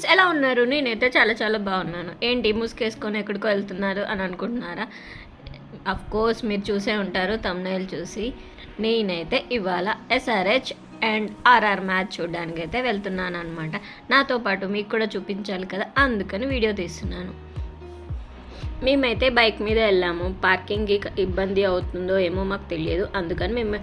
Friends, ఎలా ఉన్నారు? నేనైతే చాలా చాలా బాగున్నాను. ఏంటి ముసుగేసుకొని ఎక్కడికో వెళ్తున్నారు అని అనుకుంటున్నారా? అఫ్ కోర్స్ మీరు చూసే ఉంటారు తమ్నైల్ చూసి. నేనైతే ఇవాళ ఎస్ఆర్హెచ్ అండ్ ఆర్ఆర్ మ్యాచ్ చూడడానికి అయితే వెళ్తున్నాను అనమాట. నాతో పాటు మీకు కూడా చూపించాలి కదా, అందుకని వీడియో తీస్తున్నాను. మేమైతే బైక్ మీద వెళ్ళాము. పార్కింగ్కి ఇబ్బంది అవుతుందో ఏమో మాకు తెలియదు, అందుకని మేము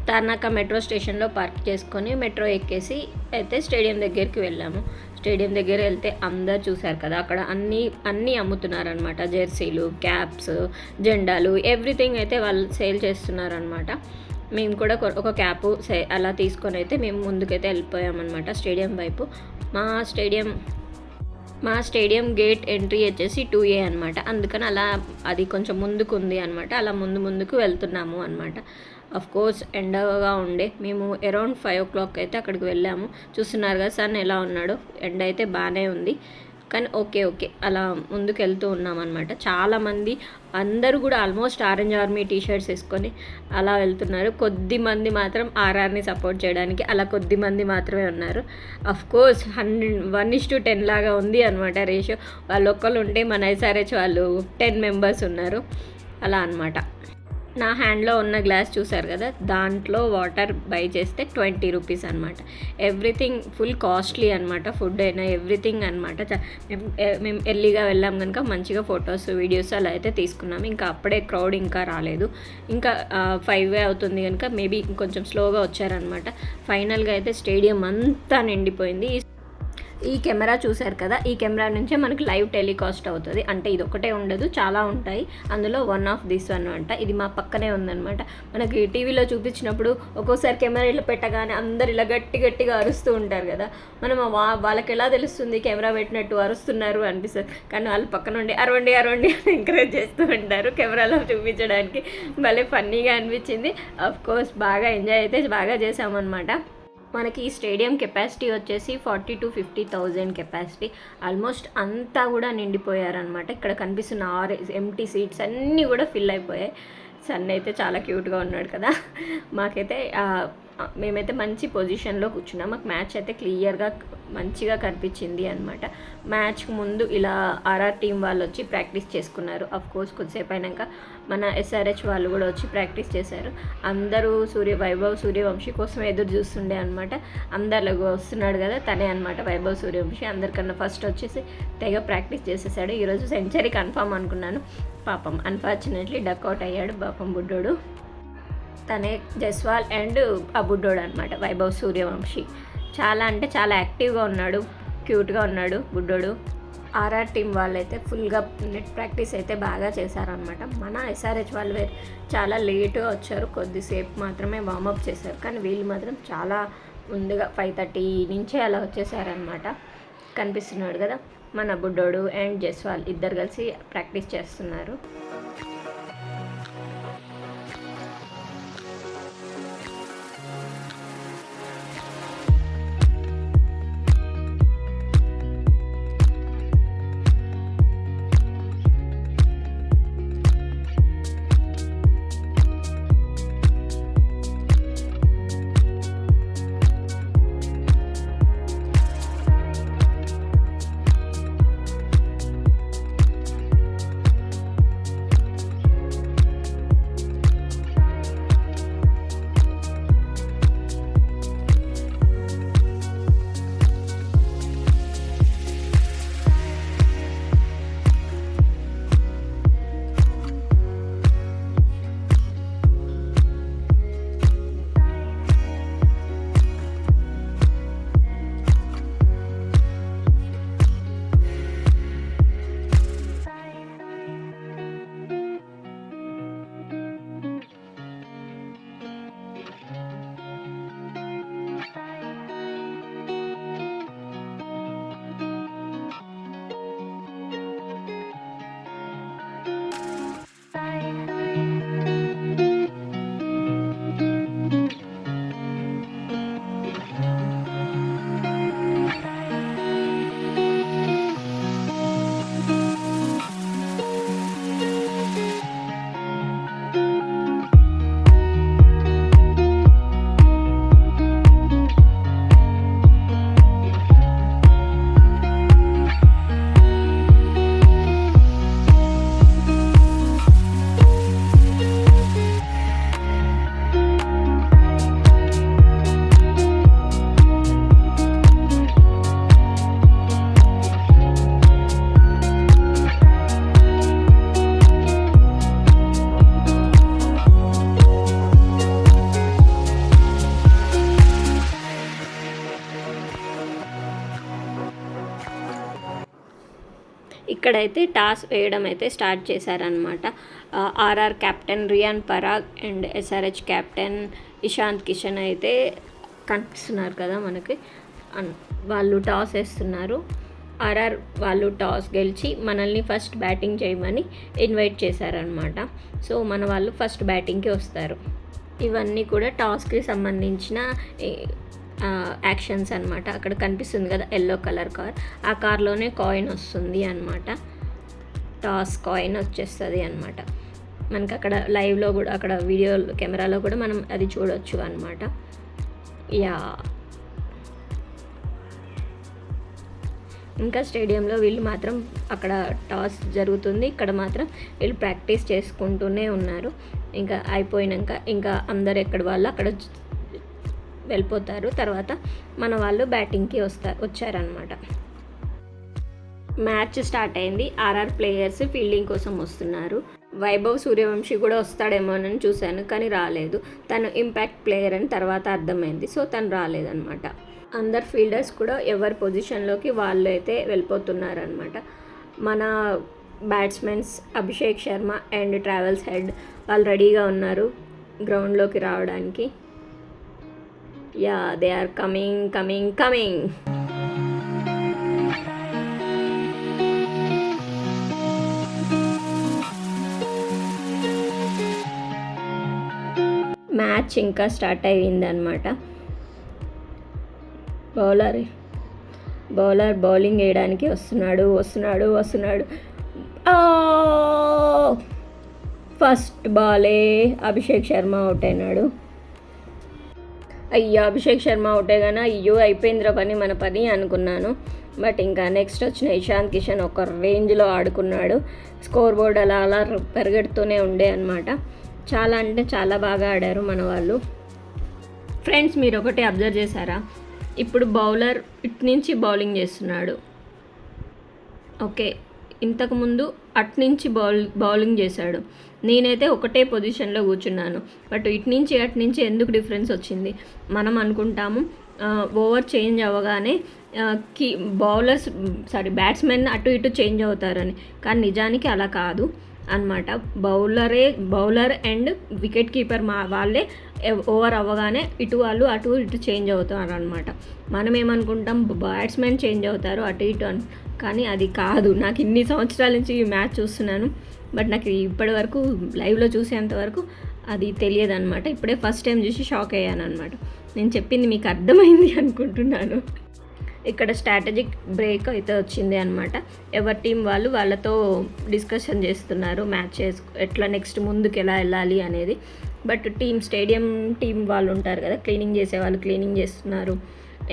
తార్నాక మెట్రో స్టేషన్లో పార్క్ చేసుకొని మెట్రో ఎక్కేసి అయితే స్టేడియం దగ్గరికి వెళ్ళాము. స్టేడియం దగ్గర వెళ్తే అందరు చూశారు కదా, అక్కడ అన్నీ అమ్ముతున్నారనమాట. జెర్సీలు, క్యాప్స్, జెండాలు, ఎవ్రీథింగ్ అయితే వాళ్ళు సేల్ చేస్తున్నారనమాట. మేము కూడా ఒక క్యాపు అలా తీసుకొని అయితే మేము ముందుకైతే వెళ్ళిపోయామన్నమాట స్టేడియం వైపు. మా స్టేడియం గేట్ ఎంట్రీ వచ్చేసి 2A అనమాట. అందుకని అలా అది కొంచెం ముందుకు ఉంది అనమాట. అలా ముందుకు వెళ్తున్నాము అనమాట. కోర్స్ ఎండగా ఉండే మేము అరౌండ్ 5 o'clock అయితే అక్కడికి వెళ్ళాము. చూస్తున్నారు కదా సన్ ఎలా ఉన్నాడు. ఎండ అయితే బాగానే ఉంది, కానీ ఓకే అలా ముందుకు వెళ్తూ ఉన్నామన్నమాట. చాలామంది అందరూ కూడా ఆల్మోస్ట్ ఆరెంజ్ ఆర్మీ టీషర్ట్స్ వేసుకొని అలా వెళ్తున్నారు. కొద్ది మంది మాత్రం ఆర్ఆర్ని సపోర్ట్ చేయడానికి అలా కొద్ది మంది మాత్రమే ఉన్నారు. కోర్స్ 1:10 లాగా ఉంది అనమాట రేషియో. వాళ్ళు ఒక్కళ్ళు ఉంటే మన ఎస్ఆర్హెచ్ వాళ్ళు 10 members ఉన్నారు అలా అనమాట. నా హ్యాండ్లో ఉన్న గ్లాస్ చూసారు కదా, దాంట్లో వాటర్ బై చేస్తే 20 rupees అనమాట. ఎవ్రీథింగ్ ఫుల్ కాస్ట్లీ అనమాట. ఫుడ్ అయినా ఎవ్రీథింగ్ అనమాట. మేము ఎర్లీగా వెళ్ళాం కనుక మంచిగా ఫొటోస్, వీడియోస్ అలా అయితే తీసుకున్నాము. ఇంకా అప్పుడే క్రౌడ్ ఇంకా రాలేదు. ఇంకా 5 అవుతుంది కనుక మేబీ ఇంకొంచెం స్లోగా వచ్చారనమాట. ఫైనల్గా అయితే స్టేడియం అంతా నిండిపోయింది. ఈ కెమెరా చూశారు కదా, ఈ కెమెరా నుంచే మనకి లైవ్ టెలికాస్ట్ అవుతుంది. అంటే ఇది ఒకటే ఉండదు, చాలా ఉంటాయి. అందులో వన్ ఆఫ్ దిస్ వన్ అంట. ఇది మా పక్కనే ఉందన్నమాట. మనకి టీవీలో చూపించినప్పుడు ఒక్కోసారి కెమెరా ఇలా పెట్టగానే అందరు ఇలా గట్టిగా అరుస్తూ ఉంటారు కదా, మనం వాళ్ళకి ఎలా తెలుస్తుంది కెమెరా పెట్టినట్టు అరుస్తున్నారు అనిపిస్తుంది. కానీ వాళ్ళు పక్క నుండి అరవండి అని ఎంకరేజ్ చేస్తూ ఉంటారు కెమెరాలో చూపించడానికి. భలే ఫన్నీగా అనిపించింది. కోర్స్ బాగా ఎంజాయ్ అయితే బాగా చేసామన్నమాట. మనకి ఈ స్టేడియం కెపాసిటీ వచ్చేసి 40,000 to 50,000 కెపాసిటీ. ఆల్మోస్ట్ అంతా కూడా నిండిపోయారనమాట. ఇక్కడ కనిపిస్తున్న 6 empty సీట్స్ అన్నీ కూడా ఫిల్ అయిపోయాయి. సన్ అయితే చాలా క్యూట్గా ఉన్నాడు కదా. మేమైతే మంచి పొజిషన్లో కూర్చున్నాం. మాకు మ్యాచ్ అయితే క్లియర్గా మంచిగా కనిపించింది అనమాట. మ్యాచ్కి ముందు ఇలా ఆర్ఆర్ టీం వాళ్ళు వచ్చి ప్రాక్టీస్ చేసుకున్నారు. కోర్స్ కొద్దిసేపు అయినాక మన ఎస్ఆర్హెచ్ వాళ్ళు కూడా వచ్చి ప్రాక్టీస్ చేశారు. అందరూ వైభవ్ సూర్యవంశీ కోసం ఎదురు చూస్తుండే అనమాట. అందరిలో వస్తున్నాడు కదా, తనే అనమాట వైభవ్ సూర్యవంశీ. అందరికన్నా ఫస్ట్ వచ్చేసి తెగ ప్రాక్టీస్ చేసేసాడు. ఈరోజు సెంచరీ కన్ఫర్మ్ అనుకున్నాను. పాపం అన్ఫార్చునేట్లీ డక్అవుట్ అయ్యాడు పాపం బుడ్డోడు. తనే జస్వాల్ అండ్ ఆ బుడ్డోడు అనమాట, వైభవ్ సూర్యవంశీ. చాలా అంటే చాలా యాక్టివ్గా ఉన్నాడు, క్యూట్గా ఉన్నాడు బుడ్డోడు. ఆర్ఆర్ టీం వాళ్ళైతే ఫుల్గా నెట్ ప్రాక్టీస్ అయితే బాగా చేశారనమాట. మన ఎస్ఆర్హెచ్ వాళ్ళు చాలా లేటుగా వచ్చారు, కొద్దిసేపు మాత్రమే వార్మప్ చేశారు. కానీ వీళ్ళు మాత్రం చాలా ముందుగా 5:30 నుంచే అలా వచ్చేసారనమాట. కనిపిస్తున్నాడు కదా మన బుడ్డోడు అండ్ జస్వాల్ ఇద్దరు కలిసి ప్రాక్టీస్ చేస్తున్నారు. ఇక్కడైతే టాస్ వేయడం అయితే స్టార్ట్ చేశారనమాట. RR captain Riyan Parag and SRH captain Ishant Kishan అయితే కనిపిస్తున్నారు కదా మనకి. వాళ్ళు టాస్ వేస్తున్నారు. ఆర్ఆర్ వాళ్ళు టాస్ గెలిచి మనల్ని ఫస్ట్ బ్యాటింగ్ చేయమని ఇన్వైట్ చేశారనమాట. సో మన వాళ్ళు ఫస్ట్ బ్యాటింగ్కి వస్తారు. ఇవన్నీ కూడా టాస్కి సంబంధించిన యాక్షన్స్ అనమాట. అక్కడ కనిపిస్తుంది కదా ఎల్లో కలర్ కార్, ఆ కార్లోనే కాయిన్ వస్తుంది అనమాట. టాస్ కాయిన్ వచ్చేస్తుంది అనమాట మనకి. అక్కడ లైవ్లో కూడా, అక్కడ వీడియో కెమెరాలో కూడా మనం అది చూడొచ్చు అనమాట. యా, ఇంకా స్టేడియంలో వీళ్ళు మాత్రం అక్కడ టాస్ జరుగుతుంది, ఇక్కడ మాత్రం వీళ్ళు ప్రాక్టీస్ చేసుకుంటూనే ఉన్నారు. ఇంకా అయిపోయినాక ఇంకా అందరు ఎక్కడ వాళ్ళు అక్కడ వెళ్ళిపోతారు. తర్వాత మన వాళ్ళు బ్యాటింగ్కి వచ్చారనమాట. మ్యాచ్ స్టార్ట్ అయింది. ఆర్ఆర్ ప్లేయర్స్ ఫీల్డింగ్ కోసం వస్తున్నారు. వైభవ్ సూర్యవంశీ కూడా వస్తాడేమోనని చూశాను, కానీ రాలేదు. తను ఇంపాక్ట్ ప్లేయర్ అని తర్వాత అర్థమైంది, సో తను రాలేదన్నమాట. అందరు ఫీల్డర్స్ కూడా ఎవరి పొజిషన్లోకి వాళ్ళు అయితే వెళ్ళిపోతున్నారనమాట. మన batsmens Abhishek Sharma and Travis Head వాళ్ళు రెడీగా ఉన్నారు గ్రౌండ్లోకి రావడానికి. Yeah, they are coming coming coming. Match ఇంకా స్టార్ట్ అయ్యిందనమాట. బౌలర్ బౌలింగ్ వేయడానికి వస్తున్నాడు. ఫస్ట్ బాలే అభిషేక్ శర్మ అవుట్ అయినాడు. అయ్యో, అభిషేక్ శర్మ అవుట్ అయ్యానా, అయ్యో అయిపోయిందిరా మన పని అనుకున్నాను. బట్ ఇంకా నెక్స్ట్ వచ్చిన ఇషాంత్ కిషన్ ఒక రేంజ్లో ఆడుకున్నాడు. స్కోర్ బోర్డ్ అలా పెరగెడుతూనే ఉండే అనమాట. చాలా అంటే చాలా బాగా ఆడారు మన వాళ్ళు. ఫ్రెండ్స్, మీరు ఒకటి అబ్జర్వ్ చేశారా? ఇప్పుడు బౌలర్ ఇటు నుంచి బౌలింగ్ చేస్తున్నాడు. ఓకే, ఇంతకుముందు అటు నుంచి బౌలింగ్ చేశాడు. నేనైతే ఒకటే పొజిషన్లో కూర్చున్నాను. బట్ ఇటు నుంచి ఎందుకు డిఫరెన్స్ వచ్చింది? మనం అనుకుంటాము ఓవర్ చేంజ్ అవ్వగానే బ్యాట్స్మెన్ అటు ఇటు చేంజ్ అవుతారని, కానీ నిజానికి అలా కాదు అనమాట. బౌలర్ అండ్ వికెట్ కీపర్ వాళ్ళే ఓవర్ అవ్వగానే అటు ఇటు చేంజ్ అవుతారు అనమాట. మనం ఏమనుకుంటాం బ్యాట్స్మెన్ చేంజ్ అవుతారు అటు ఇటు అని, కానీ అది కాదు. నాకు ఇన్ని సంవత్సరాల నుంచి ఈ మ్యాచ్ చూస్తున్నాను, బట్ నాకు ఇప్పటి వరకు లైవ్లో చూసేంతవరకు అది తెలియదు అనమాట. ఇప్పుడే ఫస్ట్ టైం చూసి షాక్ అయ్యాను అనమాట. నేను చెప్పింది మీకు అర్థమైంది అనుకుంటున్నాను. ఇక్కడ స్ట్రాటజిక్ బ్రేక్ అయితే వచ్చింది అనమాట. ఎవరి టీం వాళ్ళతో డిస్కషన్ చేస్తున్నారు మ్యాచ్ ఎట్లా నెక్స్ట్ ముందుకు ఎలా వెళ్ళాలి అనేది. బట్ స్టేడియం టీం వాళ్ళు ఉంటారు కదా, క్లీనింగ్ చేసేవాళ్ళు క్లీనింగ్ చేస్తున్నారు.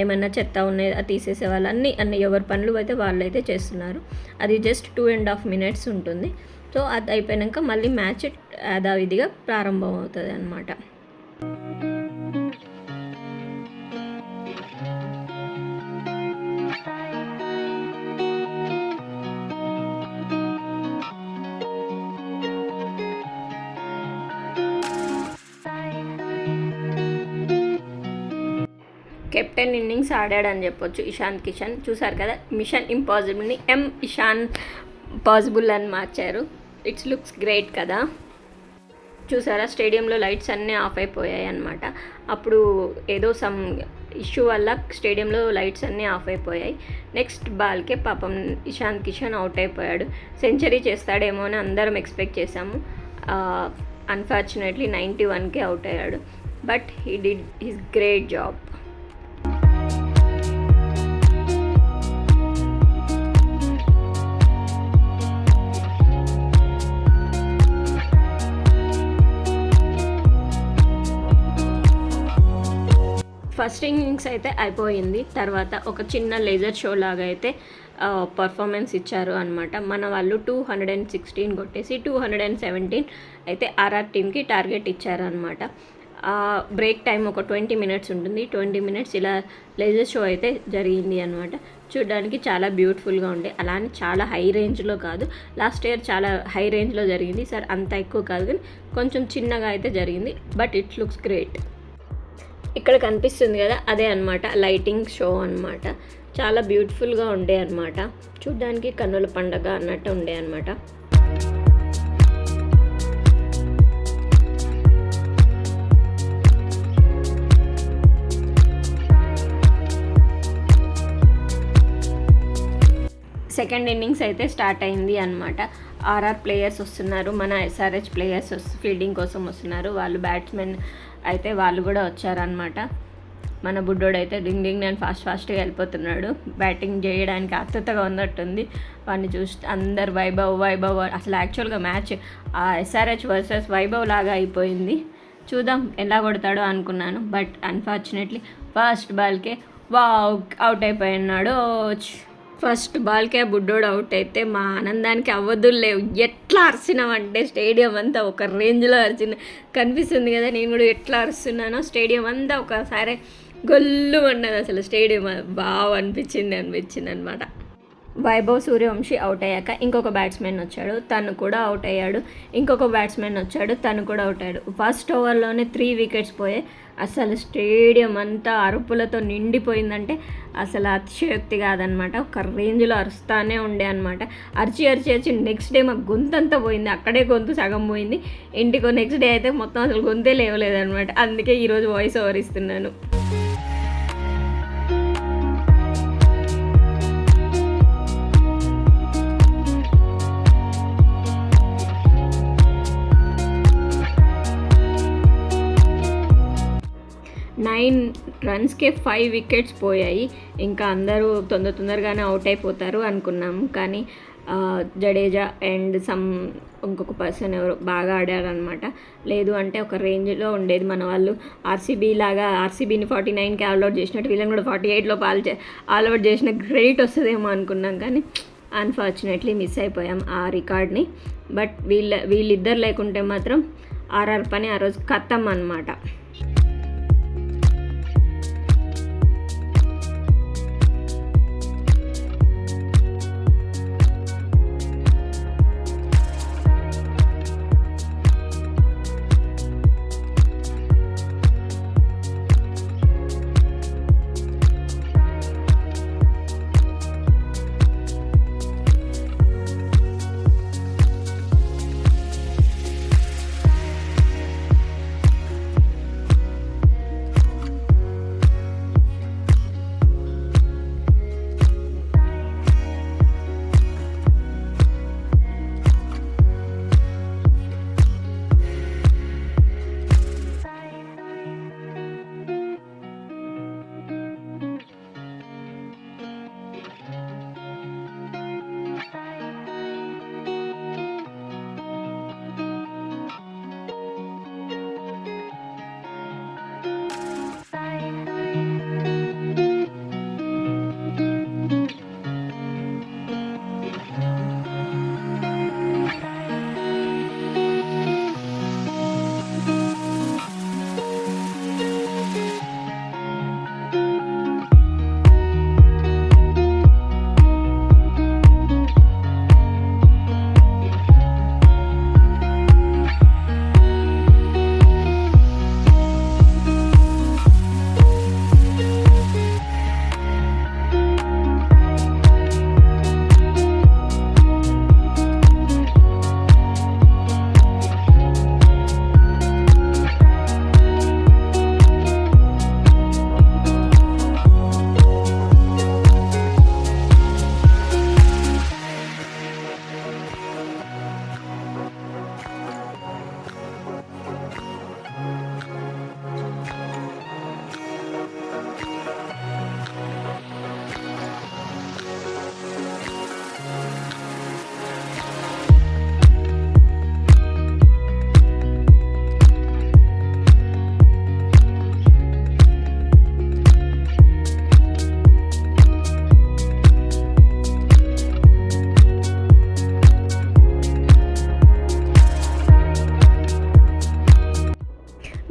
ఏమన్నా చెత్త ఉన్నాయి అది తీసేసేవాళ్ళు, అన్ని ఎవరి పనులు అయితే వాళ్ళైతే చేస్తున్నారు. అది జస్ట్ 2.5 minutes ఉంటుంది. సో అది అయిపోయాక మళ్ళీ మ్యాచ్ యథావిధిగా ప్రారంభం అవుతుంది అన్నమాట. కెప్టెన్ ఇన్నింగ్స్ ఆడాడని చెప్పొచ్చు ఇషాంత్ కిషన్. చూసారు కదా, మిషన్ ఇంపాసిబుల్ని ఇషాన్ పాసిబుల్ అని మార్చారు. ఇట్స్ లుక్స్ గ్రేట్ కదా. చూసారా, స్టేడియంలో లైట్స్ అన్నీ ఆఫ్ అయిపోయాయి అనమాట. అప్పుడు ఏదో సమ్ ఇష్యూ వల్ల స్టేడియంలో లైట్స్ అన్నీ ఆఫ్ అయిపోయాయి. నెక్స్ట్ బాల్కే పాపం ఇషాంత్ కిషన్ అవుట్ అయిపోయాడు. సెంచరీ చేస్తాడేమో అని అందరం ఎక్స్పెక్ట్ చేసాము. అన్ఫార్చునేట్లీ 91కే అవుట్ అయ్యాడు. But he did his great job. First innings అయితే అయిపోయింది. తర్వాత ఒక చిన్న లేజర్ షో లాగా అయితే పర్ఫార్మెన్స్ ఇచ్చారు అనమాట. మన వాళ్ళు 216 కొట్టేసి 217 అయితే ఆర్ఆర్ టీమ్కి టార్గెట్ ఇచ్చారనమాట. బ్రేక్ టైం ఒక 20 minutes ఉంటుంది. 20 minutes ఇలా లేజర్ షో అయితే జరిగింది అనమాట. చూడడానికి చాలా బ్యూటిఫుల్గా ఉండే, అలానే చాలా హై రేంజ్లో కాదు. లాస్ట్ ఇయర్ చాలా హై రేంజ్లో జరిగింది, సార్ అంత ఎక్కువ కాదు, కానీ కొంచెం చిన్నగా అయితే జరిగింది. But it looks great. ఇక్కడ కనిపిస్తుంది కదా, అదే అనమాట లైటింగ్ షో అనమాట. చాలా బ్యూటిఫుల్గా ఉండే అనమాట. చూడ్డానికి కన్నుల పండగ అన్నట్టు ఉండే అనమాట. సెకండ్ ఇన్నింగ్స్ అయితే స్టార్ట్ అయింది అనమాట. ఆర్ఆర్ ప్లేయర్స్ వస్తున్నారు, మన ఎస్ఆర్హెచ్ ప్లేయర్స్ ఫీల్డింగ్ కోసం వస్తున్నారు. వాళ్ళు బ్యాట్స్మెన్ అయితే వాళ్ళు కూడా వచ్చారనమాట. మన బుడ్డోడు అయితే డింగ్ డింగ్ నేను ఫాస్ట్గా వెళ్ళిపోతున్నాడు. బ్యాటింగ్ చేయడానికి ఆతృతగా ఉన్నట్టుంది. వాడిని చూసి అందరు వైభవ్ అసలు యాక్చువల్గా మ్యాచ్ ఎస్ఆర్హెచ్ వర్సెస్ వైభవ్ లాగా అయిపోయింది. చూద్దాం ఎలా కొడతాడో అనుకున్నాను, బట్ అన్ఫార్చునేట్లీ ఫస్ట్ బాల్కే అవుట్ అయిపోయినాడు. ఫస్ట్ బాల్కే బుడ్డోడు అవుట్ అయితే మా ఆనందానికి లేవు. ఎట్లా అరిచినామంటే స్టేడియం అంతా ఒక రేంజ్లో కనిపిస్తుంది కదా. నేను కూడా ఎట్లా అరుస్తున్నానో స్టేడియం అంతా ఒకసారి గొల్లు అన్నది. అసలు స్టేడియం బాగా అనిపించింది అనమాట. వైభవ్ సూర్యవంశీ అవుట్ అయ్యాక ఇంకొక బ్యాట్స్మెన్ వచ్చాడు, తను కూడా అవుట్ అయ్యాడు. ఇంకొక బ్యాట్స్మెన్ వచ్చాడు, తను కూడా అవుట్ అయ్యాడు. ఫస్ట్ ఓవర్లోనే 3 వికెట్స్ పోయాయి. అసలు స్టేడియం అంతా అరుపులతో నిండిపోయిందంటే అసలు అతిశయోక్తి కాదనమాట. ఒక రేంజ్లో అరుస్తానే ఉండే అనమాట. అరిచి నెక్స్ట్ డే మాకు గొంతంతా పోయింది. అక్కడే గొంతు సగం పోయింది. ఇంటికి నెక్స్ట్ డే అయితే మొత్తం అసలు గొంతే లేవలేదనమాట. అందుకే ఈరోజు వాయిస్ ఓవర్ ఇస్తున్నాను. నైన్ రన్స్కే 5 వికెట్స్ పోయాయి. ఇంకా అందరూ తొందరగానే అవుట్ అయిపోతారు అనుకున్నాము. కానీ జడేజా అండ్ ఇంకొక పర్సన్ ఎవరు బాగా ఆడారనమాట. లేదు అంటే ఒక రేంజ్లో ఉండేది. మన వాళ్ళు ఆర్సీబీని 49కి ఆల్అౌట్ చేసినట్టు వీళ్ళని కూడా 48లో ఆల్అౌట్ చేసిన గ్రేట్ వస్తుందేమో అనుకున్నాం. కానీ అన్ఫార్చునేట్లీ మిస్ అయిపోయాం ఆ రికార్డ్ని. బట్ వీళ్ళిద్దరు లేకుంటే మాత్రం ఆర్ఆర్ పని ఆ రోజు ఖతం అనమాట.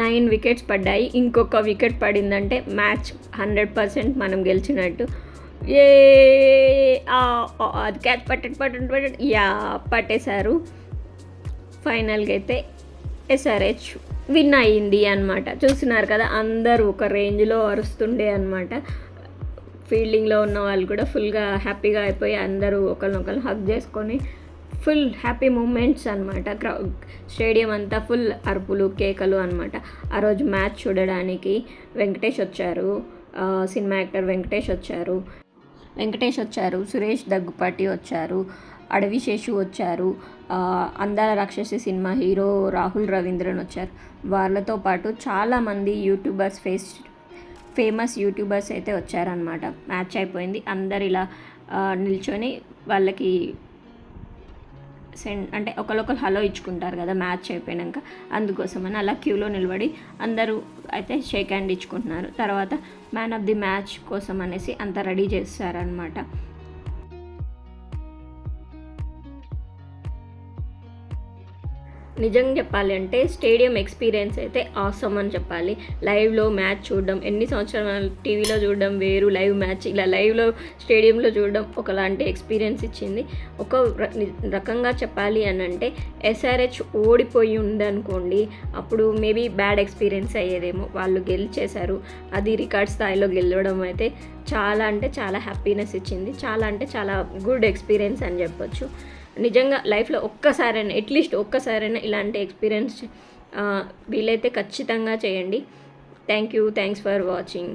9 వికెట్స్ పడ్డాయి. ఇంకొక వికెట్ పడిందంటే మ్యాచ్ 100% మనం గెలిచినట్టు. అది క్యాచ్ పట్టేశారు. ఫైనల్గా అయితే ఎస్ఆర్హెచ్ విన్ అయ్యింది అనమాట. చూస్తున్నారు కదా, అందరూ ఒక రేంజ్లో అరుస్తుండే అనమాట. ఫీల్డింగ్లో ఉన్న వాళ్ళు కూడా ఫుల్గా హ్యాపీగా అయిపోయి అందరూ ఒకరినొకరు హగ్ చేసుకొని ఫుల్ హ్యాపీ మూమెంట్స్ అనమాట. స్టేడియం అంతా ఫుల్ అరుపులు కేకలు అనమాట. ఆ రోజు మ్యాచ్ చూడడానికి వెంకటేష్ వచ్చారు, సినిమా యాక్టర్ వెంకటేష్ వచ్చారు, సురేష్ దగ్గుపాటి వచ్చారు, అడవి శేషు వచ్చారు, అందాల రాక్షసి సినిమా హీరో రాహుల్ రవీంద్రన్ వచ్చారు. వాళ్ళతో పాటు చాలామంది ఫేమస్ యూట్యూబర్స్ అయితే వచ్చారనమాట. మ్యాచ్ అయిపోయింది, అందరు ఇలా నిల్చొని వాళ్ళకి అంటే ఒకరు హలో ఇచ్చుకుంటారు కదా మ్యాచ్ అయిపోయాక, అందుకోసమని అలా క్యూలో నిలబడి అందరూ అయితే షేక్ హ్యాండ్ ఇచ్చుకుంటున్నారు. తర్వాత మ్యాన్ ఆఫ్ ది మ్యాచ్ కోసం అనేసి అంత రెడీ చేస్తారనమాట. నిజంగా చెప్పాలి అంటే స్టేడియం ఎక్స్పీరియన్స్ అయితే ఆసమ్ అని చెప్పాలి. లైవ్లో మ్యాచ్ చూడడం, ఎన్ని సంవత్సరాలు టీవీలో చూడడం వేరు, లైవ్ మ్యాచ్ ఇలా లైవ్లో స్టేడియంలో చూడడం ఒకలాంటి ఎక్స్పీరియన్స్ ఇచ్చింది. ఒక రకంగా చెప్పాలి అని అంటే SRH ఓడిపోయి ఉందనుకోండి, అప్పుడు మేబీ బ్యాడ్ ఎక్స్పీరియన్స్ అయ్యేదేమో. వాళ్ళు గెలిచేశారు, అది రికార్డ్ స్థాయిలో గెలవడం అయితే చాలా అంటే చాలా హ్యాపీనెస్ ఇచ్చింది. చాలా అంటే చాలా గుడ్ ఎక్స్పీరియన్స్ అని చెప్పొచ్చు. నిజంగా లైఫ్లో అట్లీస్ట్ ఒక్కసారైనా ఇలాంటి ఎక్స్పీరియన్స్ వీలైతే ఖచ్చితంగా చేయండి. Thanks for watching.